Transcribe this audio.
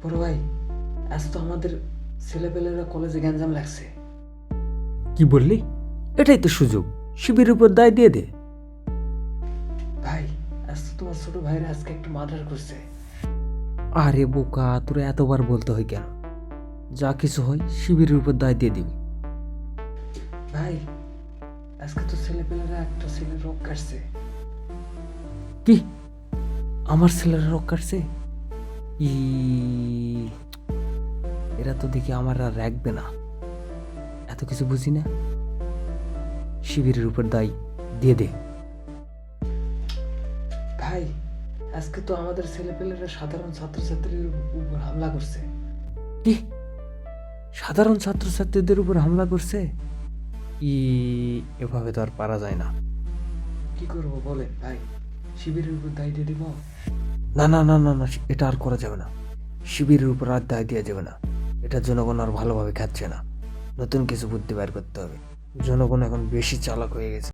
বড় ভাই, আজ তো আমাদের ছেলেপেলেরা কলেজে গ্যাঞ্জাম লাগছে। কি বললি? এটাই তো সুযোগ, শিবিরের উপর দায় দিয়ে দে। ভাই, আজ তো তোমার ছোট ভাইরা আজকে একটু মার্ডার করছে। আরে বোকা, তোরা এতবার বলতে হয় কেন? যা কিছু হয় শিবিরের উপর দায় দিয়ে দিবি। ভাই, আজকে তো ছেলেপেলেরা একটা ছেলের রোগ কাটছে। কি? আমার ছেলেরা রক কাটছে? ই, এরা তো দেখি আমার আর রাখবে না। এত কিছু বুঝি না, শিবিরের উপর দায় দিয়ে দে। ভাই, আজকে তো আমাদের ছেলেপেলেরা সাধারণ ছাত্রছাত্রীর উপর হামলা করছে। কি? সাধারণ ছাত্রছাত্রীদের উপর হামলা করছে? ই, এভাবে তো আর পারা যায় না। কি করবো বলেন ভাই? শিবিরের উপর দায় দিয়ে দিব? না না না না না, এটা আর করা যাবে না। শিবিরের উপর আর দায় দেওয়া যাবে না। এটা জনগণ আর ভালোভাবে খাচ্ছে না। নতুন কিছু বুদ্ধি বের করতে হবে। জনগণ এখন বেশি চালাক হয়ে গেছে।